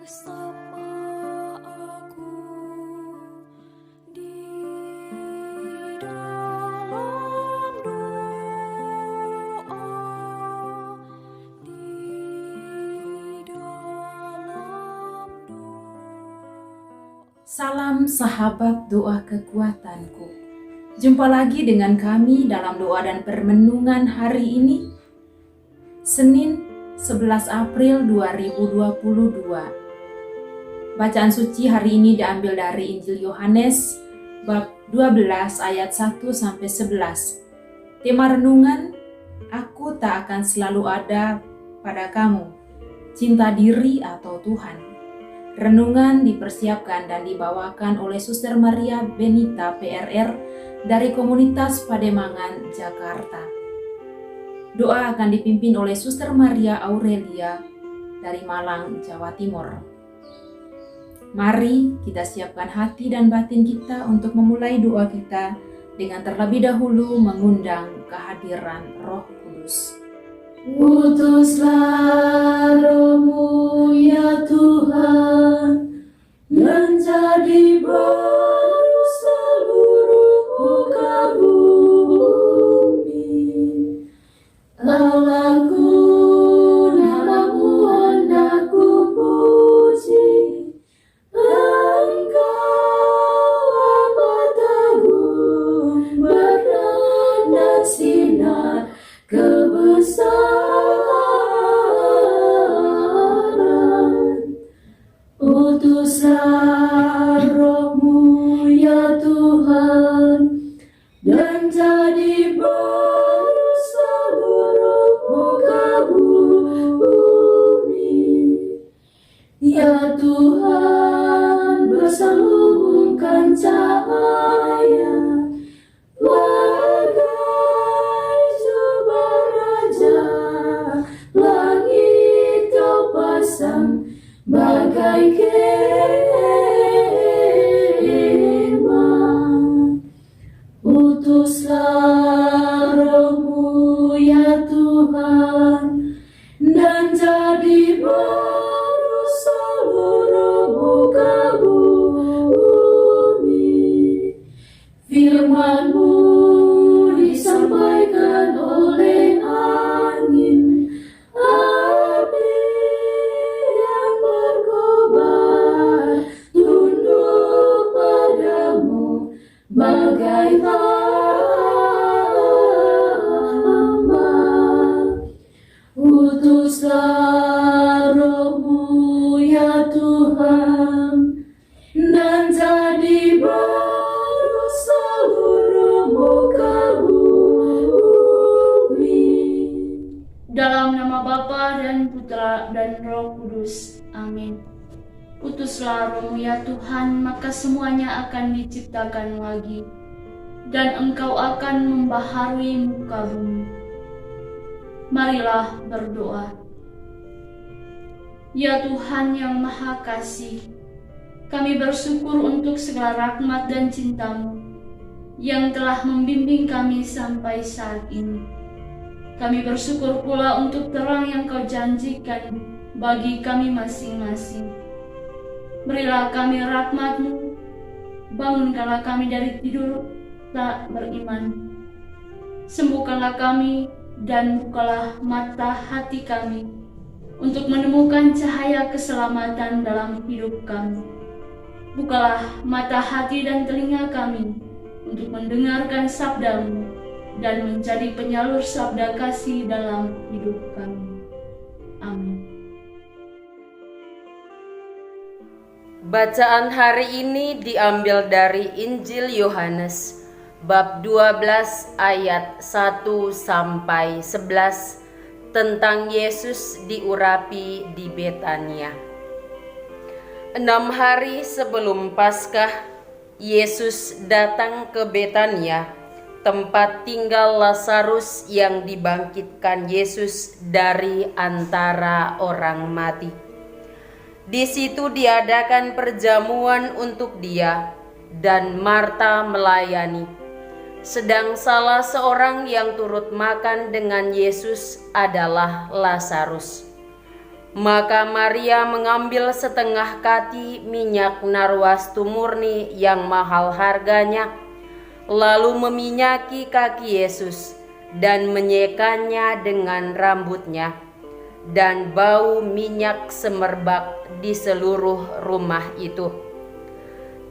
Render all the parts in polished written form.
bersama aku di dalam doa, di dalam doa. Salam sahabat doa kekuatanku. Jumpa lagi dengan kami dalam doa dan permenungan hari ini, Senin 11 April 2022. Bacaan suci hari ini diambil dari Injil Yohanes bab 12 ayat 1-11. Tema renungan, aku tak akan selalu ada pada kamu, cinta diri atau Tuhan. Renungan dipersiapkan dan dibawakan oleh Suster Maria Benita PRR dari Komunitas Pademangan, Jakarta. Doa akan dipimpin oleh Suster Maria Aurelia dari Malang, Jawa Timur. Mari kita siapkan hati dan batin kita untuk memulai doa kita dengan terlebih dahulu mengundang kehadiran Roh Kudus. Utuslah Roh-Mu ya Tuhan, menjadi baru seluruh muka bumi. Allahku, nama-Mu hendak ku puji, Engkau amat agung, berkenan dan sinar kebesaran. Utuslah Roh-Mu ya Tuhan, dan jadi baru seluruh muka bumi. Ya Tuhan, bersalurkan cahaya bagai jubah raja, langit Kau pasang bagai kemah. Utuslah Roh-Mu ya Tuhan, dan jadi baru seluruh muka bumi. Firman-Mu disampaikan oleh angin, api yang berkobar, tunduk padamu bagai hamba. Utuslah Roh-Mu ya Tuhan, dan jadi baru seluruh muka bumi. Dalam nama Bapa dan Putra dan Roh Kudus. Amin. Utuslah Roh-Mu ya Tuhan, maka semuanya akan diciptakan lagi, dan Engkau akan membaharui muka bumi. Marilah berdoa. Ya Tuhan yang Maha Kasih, kami bersyukur untuk segala rahmat dan cinta-Mu yang telah membimbing kami sampai saat ini. Kami bersyukur pula untuk terang yang Kau janjikan bagi kami masing-masing. Berilah kami rahmat-Mu, bangunkanlah kami dari tidur tak beriman. Sembuhkanlah kami dan bukalah mata hati kami untuk menemukan cahaya keselamatan dalam hidup kami. Bukalah mata hati dan telinga kami untuk mendengarkan sabda-Mu dan menjadi penyalur sabda kasih dalam hidup kami. Amin. Bacaan hari ini diambil dari Injil Yohanes bab 12 ayat 1-11 tentang Yesus diurapi di Betania. 6 hari sebelum Paskah, Yesus datang ke Betania, tempat tinggal Lazarus yang dibangkitkan Yesus dari antara orang mati. Di situ diadakan perjamuan untuk dia, dan Marta melayani. Sedang salah seorang yang turut makan dengan Yesus adalah Lazarus. Maka Maria mengambil setengah kati minyak narwastu murni yang mahal harganya, lalu meminyaki kaki Yesus dan menyekannya dengan rambutnya, dan bau minyak semerbak di seluruh rumah itu.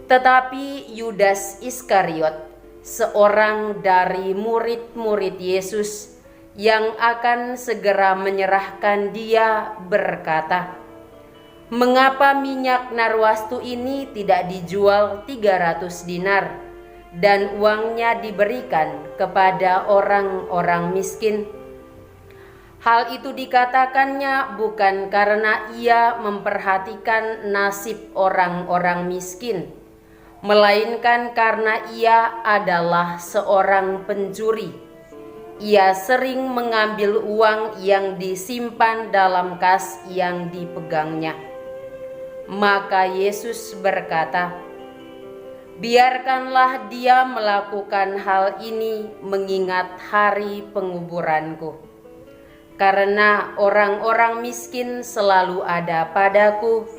Tetapi Yudas Iskariot, seorang dari murid-murid Yesus yang akan segera menyerahkan dia, berkata, "Mengapa minyak narwastu ini tidak dijual 300 dinar dan uangnya diberikan kepada orang-orang miskin?" Hal itu dikatakannya bukan karena ia memperhatikan nasib orang-orang miskin, melainkan karena ia adalah seorang pencuri. Ia sering mengambil uang yang disimpan dalam kas yang dipegangnya. Maka Yesus berkata, "Biarkanlah dia melakukan hal ini mengingat hari penguburanku. Karena orang-orang miskin selalu ada padaku,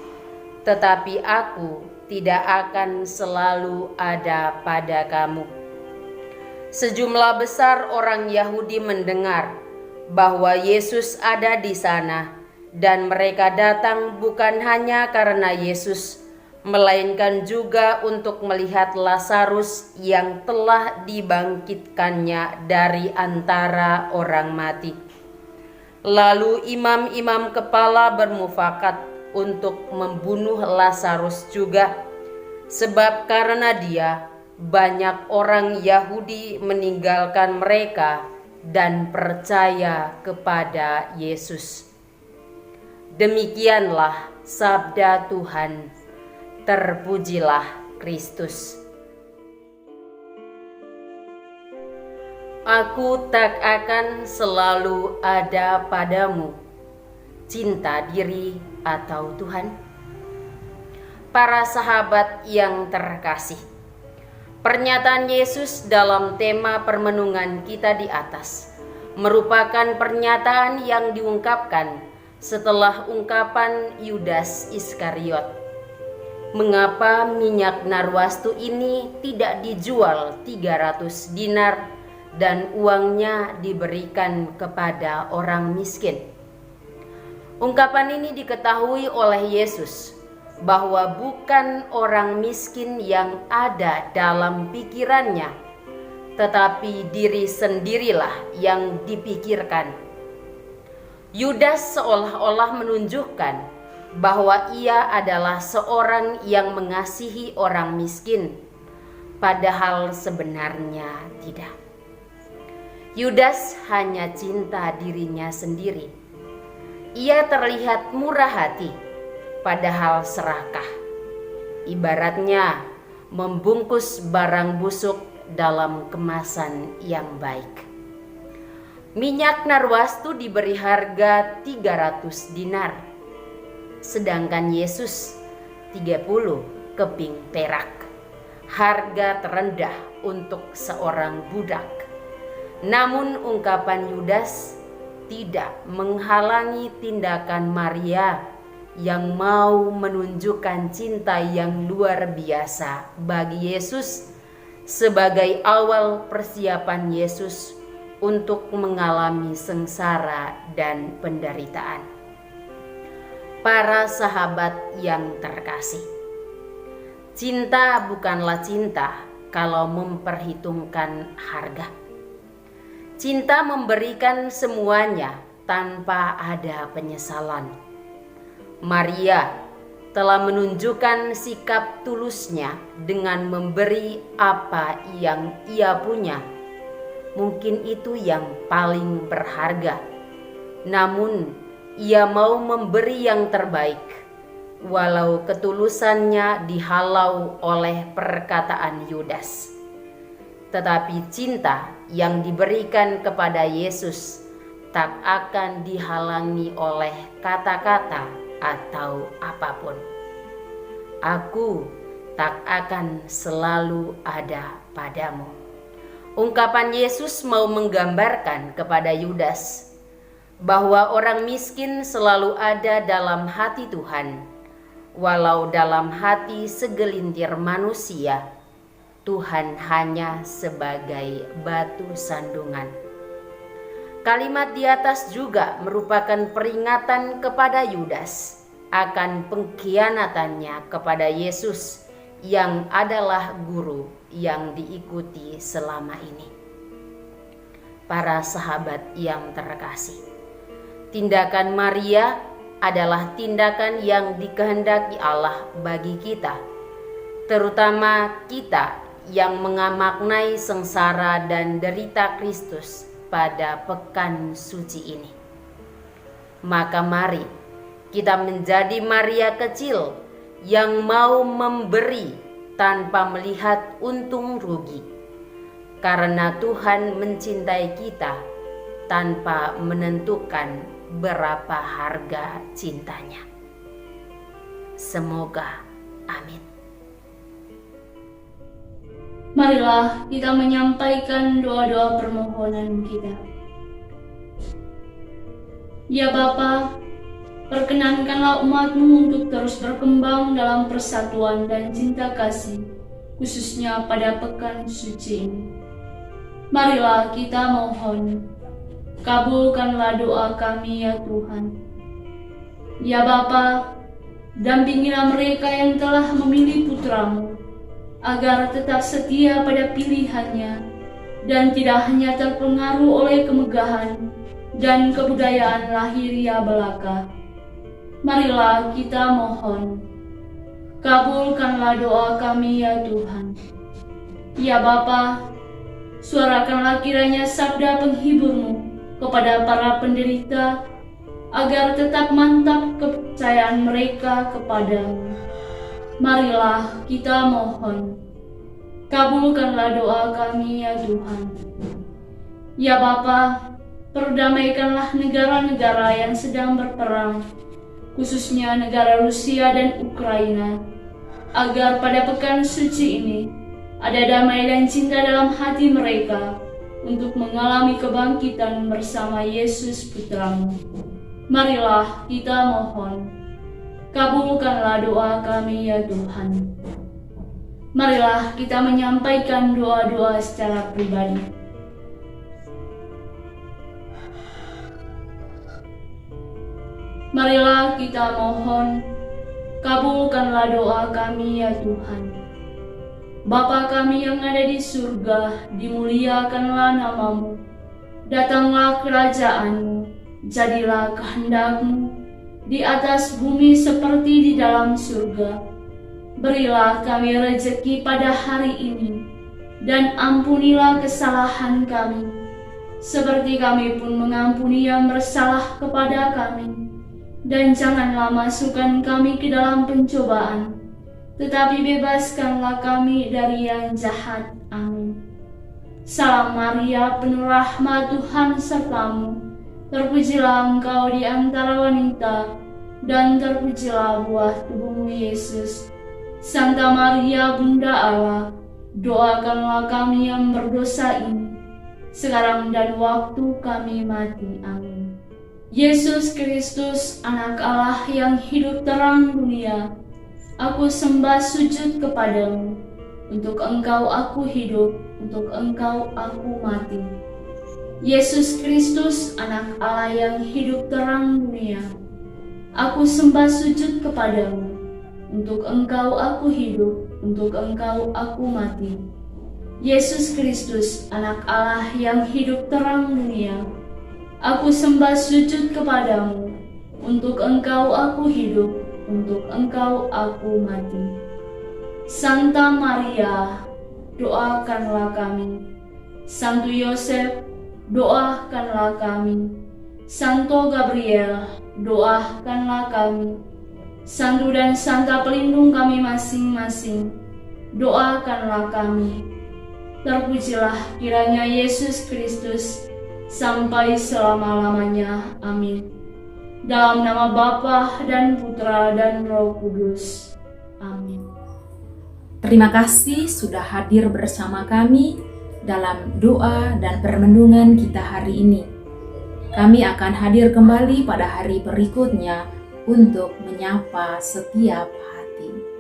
tetapi aku tidak akan selalu ada pada kamu." Sejumlah besar orang Yahudi mendengar bahwa Yesus ada di sana, dan mereka datang bukan hanya karena Yesus, melainkan juga untuk melihat Lazarus yang telah dibangkitkannya dari antara orang mati. Lalu imam-imam kepala bermufakat untuk membunuh Lazarus juga, sebab karena dia banyak orang Yahudi meninggalkan mereka dan percaya kepada Yesus. Demikianlah sabda Tuhan. Terpujilah Kristus. Aku tak akan selalu ada padamu, cinta diri atau Tuhan. Para sahabat yang terkasih, pernyataan Yesus dalam tema permenungan kita di atas merupakan pernyataan yang diungkapkan setelah ungkapan Yudas Iskariot. Mengapa minyak narwastu ini tidak dijual 300 dinar dan uangnya diberikan kepada orang miskin? Ungkapan ini diketahui oleh Yesus bahwa bukan orang miskin yang ada dalam pikirannya, tetapi diri sendirilah yang dipikirkan. Yudas seolah-olah menunjukkan bahwa ia adalah seorang yang mengasihi orang miskin, padahal sebenarnya tidak. Yudas hanya cinta dirinya sendiri. Ia terlihat murah hati, padahal serakah. Ibaratnya membungkus barang busuk dalam kemasan yang baik. Minyak narwastu diberi harga 300 dinar, sedangkan Yesus 30 keping perak, harga terendah untuk seorang budak. Namun ungkapan Yudas tidak menghalangi tindakan Maria yang mau menunjukkan cinta yang luar biasa bagi Yesus sebagai awal persiapan Yesus untuk mengalami sengsara dan penderitaan. Para sahabat yang terkasih, cinta bukanlah cinta kalau memperhitungkan harga. Cinta memberikan semuanya tanpa ada penyesalan. Maria telah menunjukkan sikap tulusnya dengan memberi apa yang ia punya. Mungkin itu yang paling berharga. Namun ia mau memberi yang terbaik, walau ketulusannya dihalau oleh perkataan Yudas. Tetapi cinta yang diberikan kepada Yesus tak akan dihalangi oleh kata-kata atau apapun. Aku tak akan selalu ada padamu. Ungkapan Yesus mau menggambarkan kepada Yudas bahwa orang miskin selalu ada dalam hati Tuhan, walau dalam hati segelintir manusia, Tuhan hanya sebagai batu sandungan. Kalimat di atas juga merupakan peringatan kepada Yudas akan pengkhianatannya kepada Yesus yang adalah guru yang diikuti selama ini. Para sahabat yang terkasih, tindakan Maria adalah tindakan yang dikehendaki Allah bagi kita, terutama kita yang mengamaknai sengsara dan derita Kristus pada pekan suci ini. Maka mari kita menjadi Maria kecil yang mau memberi tanpa melihat untung rugi, karena Tuhan mencintai kita tanpa menentukan berapa harga cintanya. Semoga amin. Marilah kita menyampaikan doa-doa permohonan kita. Ya Bapa, perkenankanlah umat-Mu untuk terus berkembang dalam persatuan dan cinta kasih, khususnya pada pekan suci ini. Marilah kita mohon, kabulkanlah doa kami ya Tuhan. Ya Bapa, dampingilah mereka yang telah memilih putra-Mu, agar tetap setia pada pilihannya dan tidak hanya terpengaruh oleh kemegahan dan kebudayaan lahiria belaka. Marilah kita mohon, kabulkanlah doa kami ya Tuhan. Ya Bapa, suarakanlah kiranya sabda penghibur-Mu kepada para penderita, agar tetap mantap kepercayaan mereka kepadamu. Marilah kita mohon, kabulkanlah doa kami ya Tuhan. Ya Bapa, perdamaikanlah negara-negara yang sedang berperang, khususnya negara Rusia dan Ukraina, agar pada pekan suci ini ada damai dan cinta dalam hati mereka untuk mengalami kebangkitan bersama Yesus Putra-Mu. Marilah kita mohon, kabulkanlah doa kami ya Tuhan. Marilah kita menyampaikan doa-doa secara pribadi. Marilah kita mohon, kabulkanlah doa kami ya Tuhan. Bapa kami yang ada di surga, dimuliakanlah nama-Mu. Datanglah kerajaan-Mu, jadilah kehendak-Mu di atas bumi seperti di dalam surga. Berilah kami rezeki pada hari ini, dan ampunilah kesalahan kami, seperti kami pun mengampuni yang bersalah kepada kami. Dan janganlah masukkan kami ke dalam pencobaan, tetapi bebaskanlah kami dari yang jahat. Amin. Salam Maria, penuh rahmat, Tuhan serta-Mu. Terpujilah Engkau di antara wanita, dan terpujilah buah tubuh-Mu Yesus. Santa Maria, Bunda Allah, doakanlah kami yang berdosa ini, sekarang dan waktu kami mati. Amin. Yesus Kristus, Anak Allah yang hidup terang dunia, aku sembah sujud kepadamu. Untuk Engkau aku hidup, untuk Engkau aku mati. Yesus Kristus, Anak Allah yang hidup terang dunia, aku sembah sujud kepadamu. Untuk Engkau aku hidup, untuk Engkau aku mati. Yesus Kristus, Anak Allah yang hidup terang dunia, aku sembah sujud kepadamu. Untuk Engkau aku hidup, untuk Engkau aku mati. Santa Maria, doakanlah kami. Santo Yosef, doakanlah kami. Santo Gabriel, doakanlah kami. Santo dan Santa pelindung kami masing-masing, doakanlah kami. Terpujilah kiranya Yesus Kristus sampai selama-lamanya. Amin. Dalam nama Bapa dan Putra dan Roh Kudus. Amin. Terima kasih sudah hadir bersama kami dalam doa dan permenungan kita hari ini. Kami akan hadir kembali pada hari berikutnya untuk menyapa setiap hati.